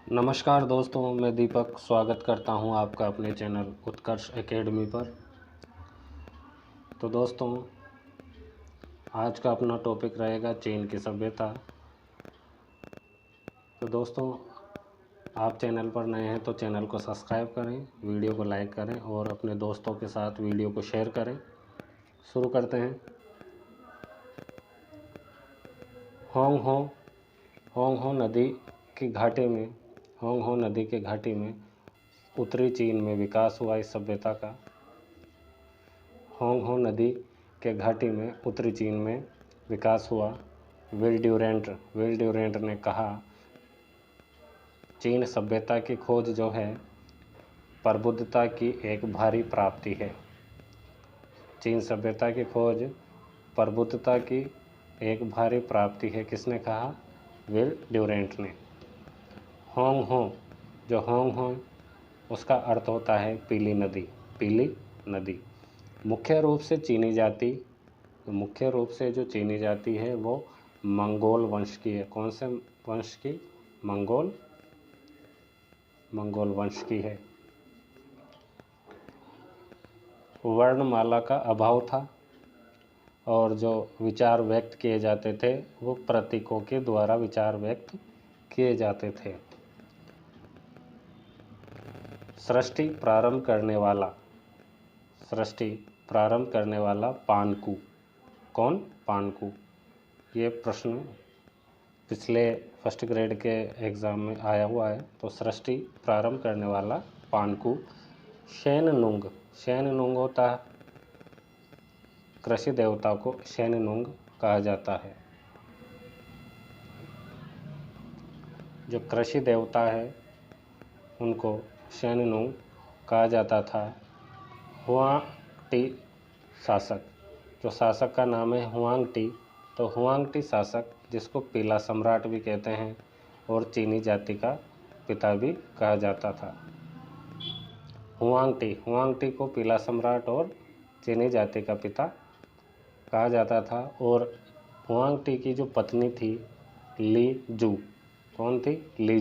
नमस्कार दोस्तों, मैं दीपक स्वागत करता हूं आपका अपने चैनल उत्कर्ष एकेडमी पर। तो दोस्तों, आज का अपना टॉपिक रहेगा चीन की सभ्यता। तो दोस्तों, आप चैनल पर नए हैं तो चैनल को सब्सक्राइब करें, वीडियो को लाइक करें और अपने दोस्तों के साथ वीडियो को शेयर करें। शुरू करते हैं। होंग हो नदी की घाटी में होंग नदी के घाटी में उत्तरी चीन में विकास हुआ इस सभ्यता का। होंग नदी के घाटी में उत्तरी चीन में विकास हुआ। विल ड्यूरेंट ने कहा, चीन सभ्यता की खोज जो है प्रबुद्धता की एक भारी प्राप्ति है। चीन सभ्यता की खोज प्रबुद्धता की एक भारी प्राप्ति है। किसने कहा? विल ड्यूरेंट ने। होंग हो उसका अर्थ होता है पीली नदी। मुख्य रूप से जो चीनी जाति है वो मंगोल वंश की है। कौन से वंश की? मंगोल वंश की है। वर्णमाला का अभाव था और जो विचार व्यक्त किए जाते थे वो प्रतीकों के द्वारा विचार व्यक्त किए जाते थे। सृष्टि प्रारंभ करने वाला पानकू कौन? पानकू। ये प्रश्न पिछले फर्स्ट ग्रेड के एग्ज़ाम में आया हुआ है। तो सृष्टि प्रारंभ करने वाला पानकू शेननुंग होता है। कृषि देवता को शेननुंग कहा जाता है। जो कृषि देवता है उनको शेननुंग कहा जाता था। हुआंग टी शासक, जो शासक का नाम है हुआंग टी, तो हुआंग टी शासक जिसको पीला सम्राट भी कहते हैं और चीनी जाति का पिता भी कहा जाता था। हुआंग टी को पीला सम्राट और चीनी जाति का पिता कहा जाता था। और हुआंग टी की जो पत्नी थी ली जू, कौन थी? ली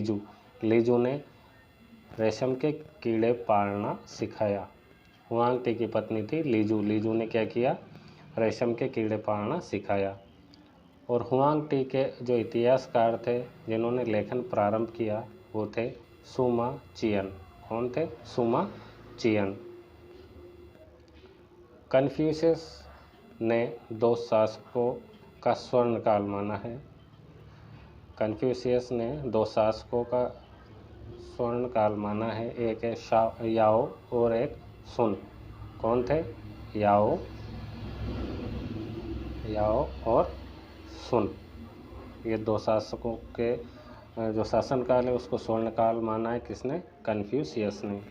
जू ने रेशम के कीड़े पालना सिखाया। हुआंग टी की पत्नी थी ली जू ने क्या किया? रेशम के कीड़े पालना सिखाया। और हुआंग टी के जो इतिहासकार थे जिन्होंने लेखन प्रारंभ किया वो थे सुमा चियन। कौन थे? सुमा चियन। कन्फ्यूशियस ने दो शासकों का स्वर्णकाल माना है। कन्फ्यूशियस ने दो शासकों का स्वर्णकाल माना है। एक है याओ और एक सुन। कौन थे? याओ और सुन। ये दो शासकों के जो शासनकाल है उसको स्वर्णकाल माना है। किसने? कन्फ्यूशियस ने।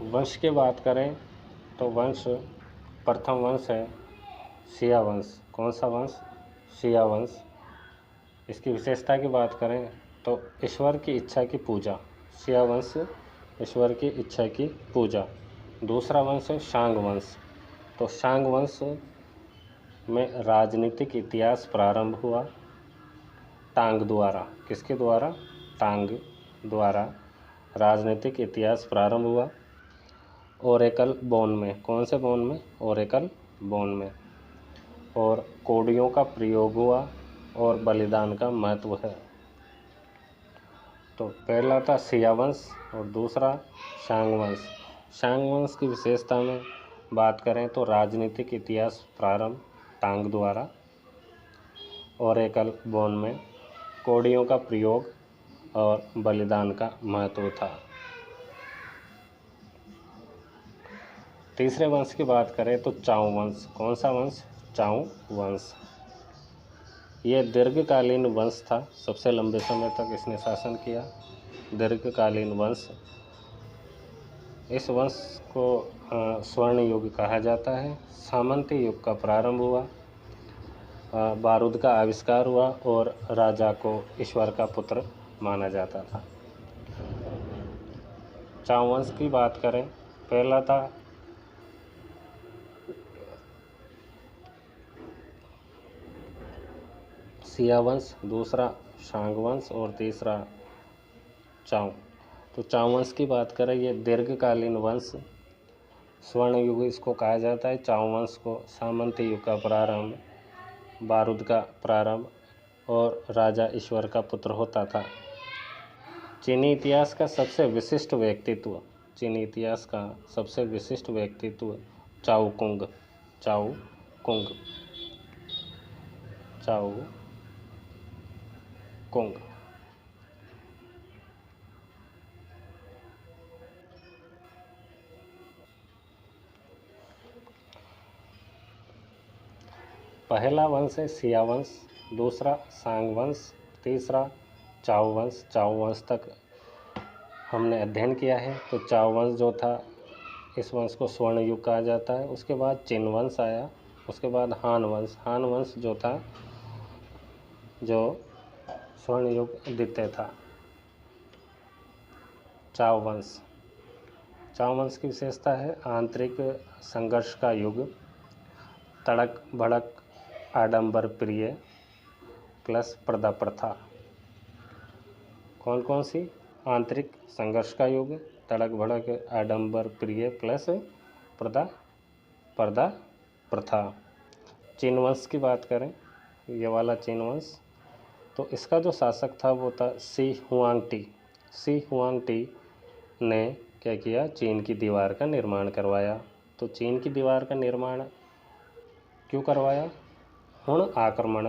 वंश की बात करें तो प्रथम वंश है शिया वंश। कौन सा वंश? शिया वंश। इसकी विशेषता की बात करें तो ईश्वर की इच्छा की पूजा। शिया वंश ईश्वर की इच्छा की पूजा। दूसरा वंश है शांग वंश। तो शांग वंश में राजनीतिक इतिहास प्रारंभ हुआ टांग द्वारा। किसके द्वारा? टांग द्वारा राजनीतिक इतिहास प्रारंभ हुआ ओरेकल बोन में। कौन से बोन में? ओरेकल बोन में। और कोडियों का प्रयोग हुआ और बलिदान का महत्व है। तो पहला था शिया वंश और दूसरा शांग वंश। शांग वंश की विशेषता में बात करें तो राजनीतिक इतिहास प्रारंभ टांग द्वारा, ओरेकल बोन में कोडियों का प्रयोग और बलिदान का महत्व था। तीसरे वंश की बात करें तो चाउ वंश। कौन सा वंश? चाउ वंश। ये दीर्घकालीन वंश था। सबसे लंबे समय तक इसने शासन किया। दीर्घकालीन वंश। इस वंश को स्वर्ण युग कहा जाता है। सामंती युग का प्रारंभ हुआ, बारूद का आविष्कार हुआ और राजा को ईश्वर का पुत्र माना जाता था। चाउ वंश की बात करें, पहला था सिया वंश, दूसरा शांग वंश और तीसरा चाव। तो चाव वंश की बात करें, ये दीर्घकालीन वंश, स्वर्ण युग इसको कहा जाता है। चाव वंश को सामंत युग का प्रारंभ, बारूद का प्रारंभ और राजा ईश्वर का पुत्र होता था। चीनी इतिहास का सबसे विशिष्ट व्यक्तित्व, चीनी इतिहास का सबसे विशिष्ट व्यक्तित्व चाओ कुंग, चाओ कुंग, चाओ कुंग। पहला वंश है सिया वंश, दूसरा सांग वंश, तीसरा चाओ वंश। चाओ वंश तक हमने अध्ययन किया है। तो चाओ वंश जो था, इस वंश को स्वर्ण युग कहा जाता है। उसके बाद चिन वंश आया, उसके बाद हान वंश। हान वंश जो था, जो स्वर्ण युग द्वितीय था। चाओ वंश, चाओ वंश की विशेषता है आंतरिक संघर्ष का युग, तड़क भड़क आडंबर प्रिय प्लस पर्दा प्रथा। कौन कौन सी? आंतरिक संघर्ष का युग, तड़क भड़क आडंबर प्रिय प्लस पर्दा प्रथा। चिन वंश की बात करें, ये वाला चिन वंश, तो इसका जो शासक था वो था सी हुआंगटी। सी हुआंगटी ने क्या किया? चीन की दीवार का निर्माण करवाया। तो चीन की दीवार का निर्माण क्यों करवाया? हुण आक्रमण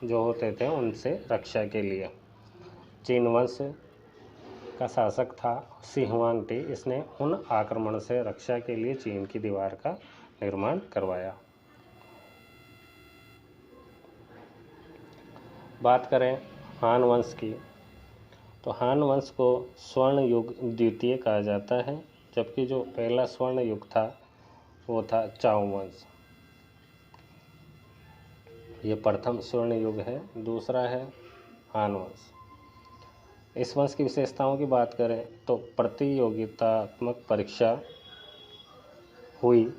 जो होते थे उनसे रक्षा के लिए। चीन वंश का शासक था सी हुआंगटी, इसने हुण आक्रमण से रक्षा के लिए चीन की दीवार का निर्माण करवाया। बात करें हान वंश की, तो हान वंश को स्वर्ण युग द्वितीय कहा जाता है, जबकि जो पहला स्वर्ण युग था वो था चाओ वंश। ये प्रथम स्वर्ण युग है। दूसरा है हान वंश। इस वंश की विशेषताओं की बात करें तो प्रतियोगितात्मक परीक्षा हुई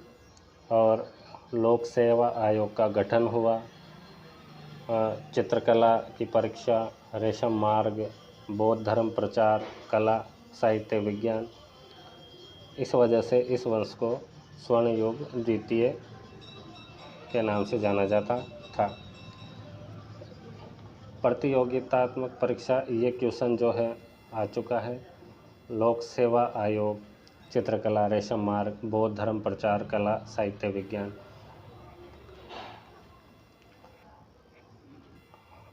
और लोक सेवा आयोग का गठन हुआ। चित्रकला की परीक्षा, रेशम मार्ग, बौद्ध धर्म प्रचार, कला, साहित्य, विज्ञान, इस वजह से इस वंश को स्वर्ण युग द्वितीय के नाम से जाना जाता था। प्रतियोगितात्मक परीक्षा, ये क्वेश्चन जो है आ चुका है। लोक सेवा आयोग, चित्रकला, रेशम मार्ग, बौद्ध धर्म प्रचार, कला, साहित्य, विज्ञान।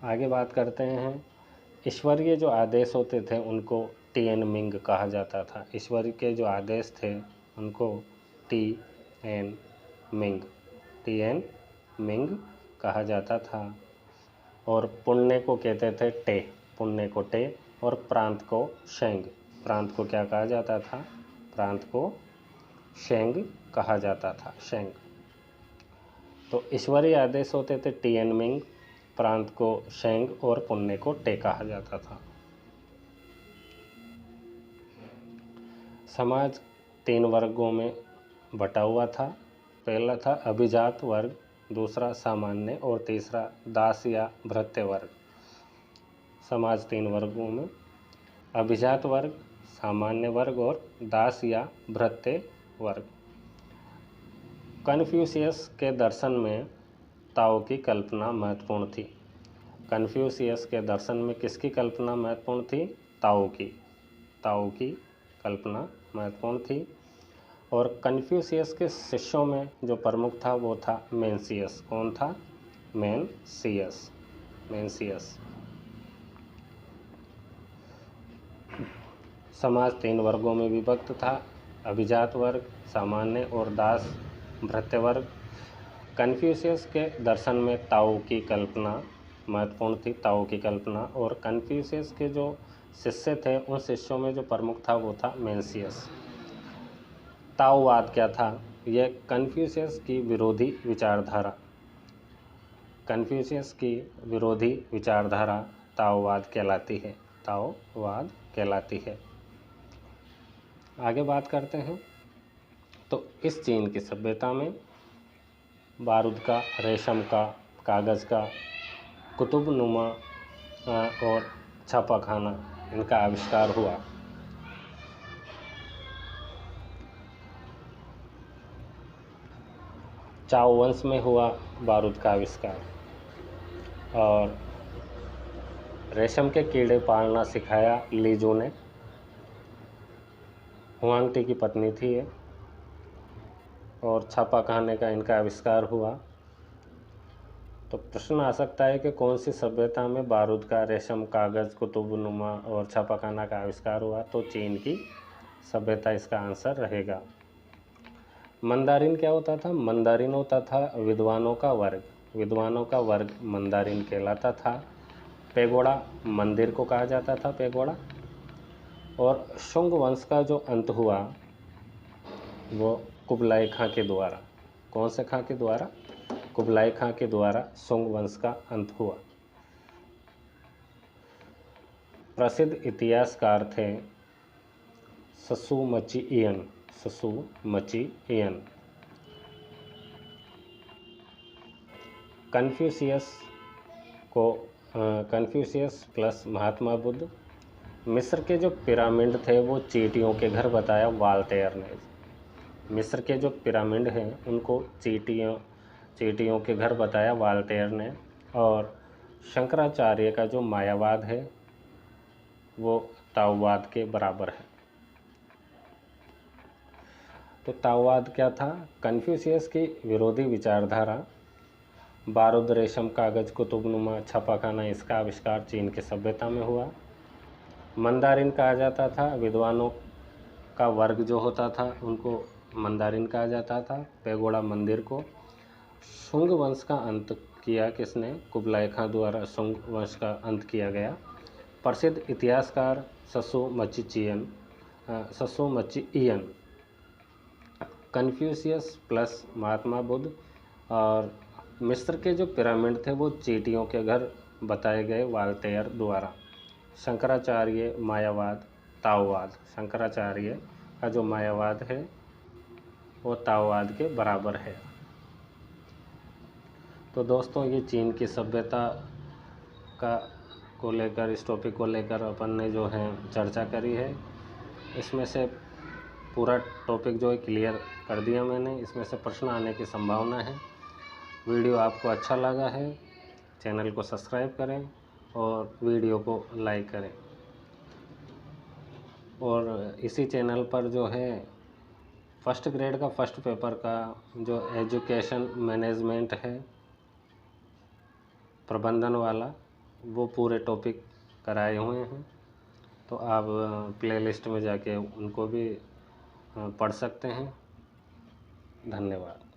आगे बात करते हैं, ईश्वरीय जो आदेश होते थे उनको टीएन मिंग कहा जाता था। ईश्वर के जो आदेश थे उनको टीएन मिंग कहा जाता था। और पुण्य को कहते थे टे, पुण्य को टे, और प्रांत को शेंग। प्रांत को क्या कहा जाता था? प्रांत को शेंग कहा जाता था, शेंग। तो ईश्वरीय आदेश होते थे टीएन मिंग, प्रांत को शेंग और पुण्य को टे कहा जाता था। समाज 3 वर्गों में बटा हुआ था। पहला था अभिजात वर्ग, दूसरा सामान्य और तीसरा दास या भृत्य वर्ग। समाज 3 वर्गों में, अभिजात वर्ग, सामान्य वर्ग और दास या भृत्य वर्ग। कन्फ्यूशियस के दर्शन में ताओ की कल्पना महत्वपूर्ण थी। कन्फ्यूशियस के दर्शन में किसकी कल्पना महत्वपूर्ण थी? ताओ की कल्पना महत्वपूर्ण थी। और कन्फ्यूशियस के शिष्यों में जो प्रमुख था वो था मेंसियस। कौन था? मेंसियस। समाज 3 वर्गों में विभक्त था, अभिजात वर्ग, सामान्य और दास भृत्य वर्ग। कन्फ्यूशियस के दर्शन में ताओ की कल्पना महत्वपूर्ण थी, ताओ की कल्पना। और कन्फ्यूशियस के जो शिष्य थे उन शिष्यों में जो प्रमुख था वो था मेंसियस। ताओवाद क्या था? यह कन्फ्यूशियस की विरोधी विचारधारा, कन्फ्यूशियस की विरोधी विचारधारा ताओवाद कहलाती है, ताओवाद कहलाती है। आगे बात करते हैं, तो इस चीन की सभ्यता में बारूद का, रेशम का, कागज़ का कुतुबनुमा और छापाखाना इनका आविष्कार हुआ। चाओ वंश में हुआ बारूद का आविष्कार। और रेशम के कीड़े पालना सिखाया लीजू ने। हुआंगटी की पत्नी थी ये। और छापाखाने का इनका आविष्कार हुआ। तो प्रश्न आ सकता है कि कौन सी सभ्यता में बारूद का, रेशम, कागज़, कुतुबनुमा और छापाखाना का आविष्कार हुआ? तो चीन की सभ्यता इसका आंसर रहेगा। मंदारिन क्या होता था? मंदारिन होता था विद्वानों का वर्ग। विद्वानों का वर्ग मंदारिन कहलाता था। पेगोड़ा मंदिर को कहा जाता था, पेगोड़ा। और शुंग वंश का जो अंत हुआ वो कुबलाई खां के द्वारा। कौन से खां के द्वारा? कुबलाई खां के द्वारा शुंग वंश का अंत हुआ। प्रसिद्ध इतिहासकार थे ससुमचियन। ससुमचियन। Confucius plus Mahatma Buddha. मिस्र के जो पिरामिड थे वो चींटियों के घर बताया वाल्टेयर ने। मिस्र के जो पिरामिड हैं उनको चींटियों के घर बताया वाल्टेयर ने। और शंकराचार्य का जो मायावाद है वो ताओवाद के बराबर है। तो ताओवाद क्या था? कन्फ्यूशियस की विरोधी विचारधारा। बारूद, रेशम, कागज़, कुतुबनुमा, छापाखाना इसका आविष्कार चीन की सभ्यता में हुआ। मंदारिन कहा जाता था विद्वानों का वर्ग जो होता था उनको मंदारिन कहा जाता था, पेगोड़ा मंदिर को। शुंग वंश का अंत किया किसने? कुबलाई खां द्वारा शुंग वंश का अंत किया गया। प्रसिद्ध इतिहासकार ससुमचियन। Confucius plus Mahatma Buddha. और मिस्र के जो पिरामिड थे वो चींटियों के घर बताए गए वाल्टेयर द्वारा। शंकराचार्य मायावाद, ताओवाद। शंकराचार्य का जो मायावाद है वो ताओवाद के बराबर है। तो दोस्तों ये चीन की सभ्यता को लेकर, इस टॉपिक को लेकर अपन ने जो है चर्चा करी है। इसमें से पूरा टॉपिक जो है क्लियर कर दिया मैंने। इसमें से प्रश्न आने की संभावना है। वीडियो आपको अच्छा लगा है, चैनल को सब्सक्राइब करें और वीडियो को लाइक करें। और इसी चैनल पर जो है फर्स्ट ग्रेड का फर्स्ट पेपर का जो एजुकेशन मैनेजमेंट है, प्रबंधन वाला, वो पूरे टॉपिक कराए हुए हैं। तो आप प्लेलिस्ट में जाके उनको भी पढ़ सकते हैं। धन्यवाद।